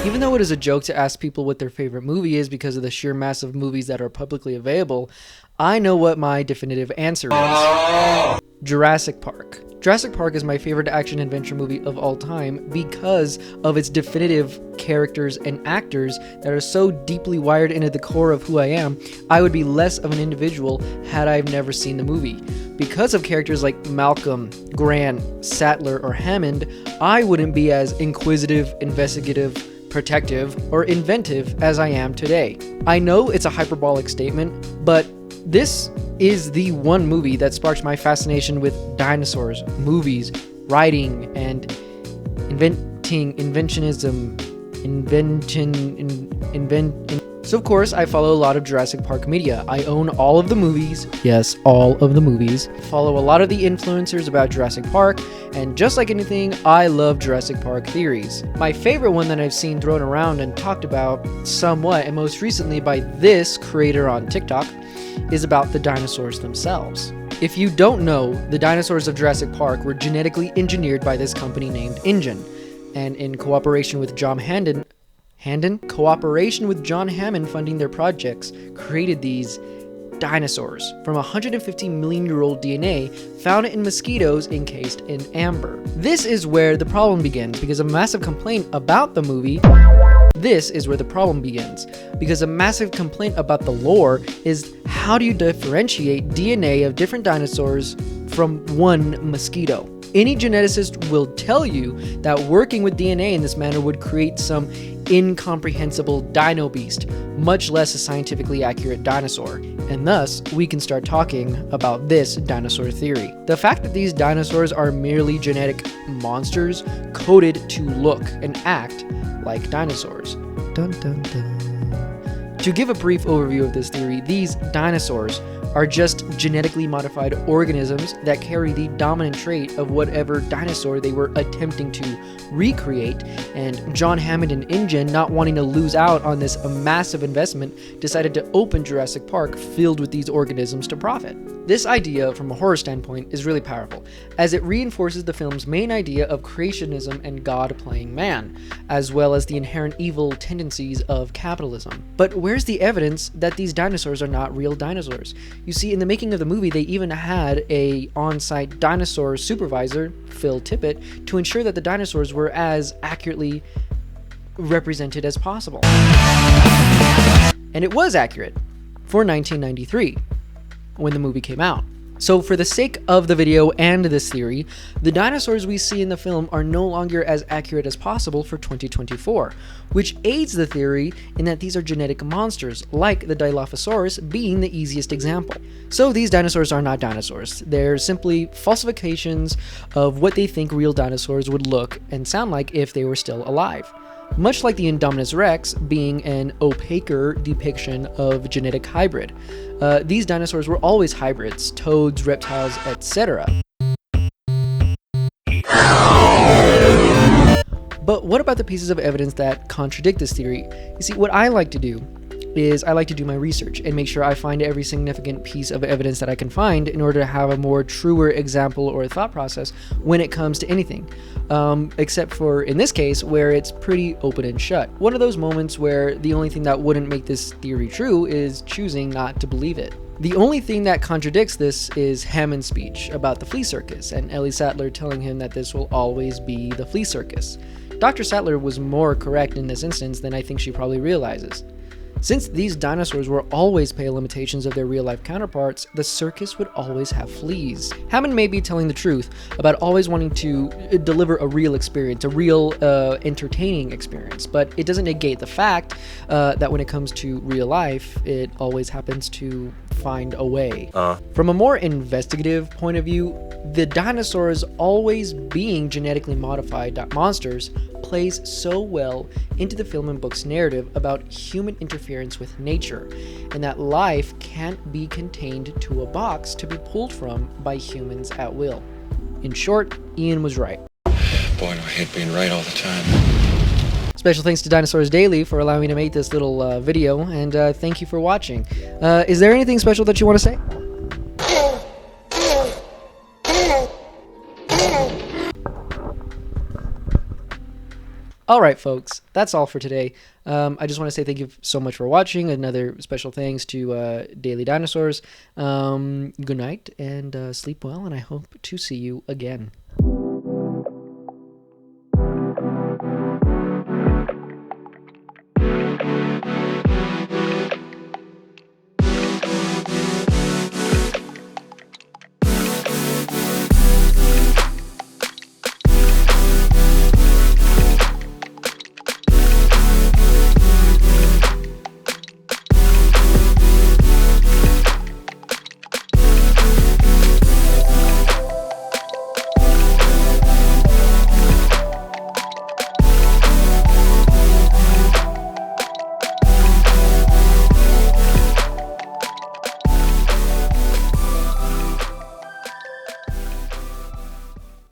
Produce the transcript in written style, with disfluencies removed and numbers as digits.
Even though it is a joke to ask people what their favorite movie is because of the sheer mass of movies that are publicly available, I know what my definitive answer is. Jurassic Park. Jurassic Park is my favorite action-adventure movie of all time because of its definitive characters and actors that are so deeply wired into the core of who I am. I would be less of an individual had I never seen the movie. Because of characters like Malcolm, Grant, Sattler, or Hammond, I wouldn't be as inquisitive, investigative, protective, or inventive as I am today. I know it's a hyperbolic statement, but this is the one movie that sparked my fascination with dinosaurs, movies, writing, and So of course, I follow a lot of Jurassic Park media. I own all of the movies. Yes, all of the movies. Follow a lot of the influencers about Jurassic Park, and just like anything, I love Jurassic Park theories. My favorite one that I've seen thrown around and talked about somewhat, and most recently by this creator on TikTok, is about the dinosaurs themselves. If you don't know, the dinosaurs of Jurassic Park were genetically engineered by this company named InGen, and in cooperation with John Hammond funding their projects, created these dinosaurs from 150 million-year-old DNA found in mosquitoes encased in amber. This is where the problem begins, because a massive complaint about the movie about the lore is, how do you differentiate DNA of different dinosaurs from one mosquito? Any geneticist will tell you that working with DNA in this manner would create some incomprehensible dino beast, much less a scientifically accurate dinosaur, and thus we can start talking about this dinosaur theory. The fact that these dinosaurs are merely genetic monsters coded to look and act like dinosaurs. Dun, dun, dun. To give a brief overview of this theory, these dinosaurs are just genetically modified organisms that carry the dominant trait of whatever dinosaur they were attempting to recreate, and John Hammond and InGen, not wanting to lose out on this massive investment, decided to open Jurassic Park filled with these organisms to profit. This idea, from a horror standpoint, is really powerful, as it reinforces the film's main idea of creationism and God playing man, as well as the inherent evil tendencies of capitalism. But where's the evidence that these dinosaurs are not real dinosaurs? You see, in the making of the movie, they even had a on-site dinosaur supervisor, Phil Tippett, to ensure that the dinosaurs were as accurately represented as possible. And it was accurate for 1993, when the movie came out. So for the sake of the video and this theory, the dinosaurs we see in the film are no longer as accurate as possible for 2024, which aids the theory in that these are genetic monsters, like the Dilophosaurus being the easiest example. So these dinosaurs are not dinosaurs. They're simply falsifications of what they think real dinosaurs would look and sound like if they were still alive. Much like the Indominus Rex being an opaquer depiction of genetic hybrid. These dinosaurs were always hybrids, toads, reptiles, etc. But what about the pieces of evidence that contradict this theory? You see, what I like to do is I like to do my research and make sure I find every significant piece of evidence that I can find in order to have a more truer example or thought process when it comes to anything. Except for, in this case, where it's pretty open and shut. One of those moments where the only thing that wouldn't make this theory true is choosing not to believe it. The only thing that contradicts this is Hammond's speech about the flea circus, and Ellie Sattler telling him that this will always be the flea circus. Dr. Sattler was more correct in this instance than I think she probably realizes. Since these dinosaurs were always pale imitations of their real-life counterparts, the circus would always have fleas. Hammond may be telling the truth about always wanting to deliver a real experience, a real entertaining experience, but it doesn't negate the fact that when it comes to real life, it always happens to find a way. From a more investigative point of view, the dinosaurs always being genetically modified monsters plays so well into the film and book's narrative about human interference with nature, and that life can't be contained to a box to be pulled from by humans at will. In short, Ian was right. Boy, do I hate being right all the time. Special thanks to Dinosaurs Daily for allowing me to make this little video, and thank you for watching. Is there anything special that you want to say? All right, folks, that's all for today. I just want to say thank you so much for watching. Another special thanks to Daily Dinosaurs. Good night and sleep well, and I hope to see you again.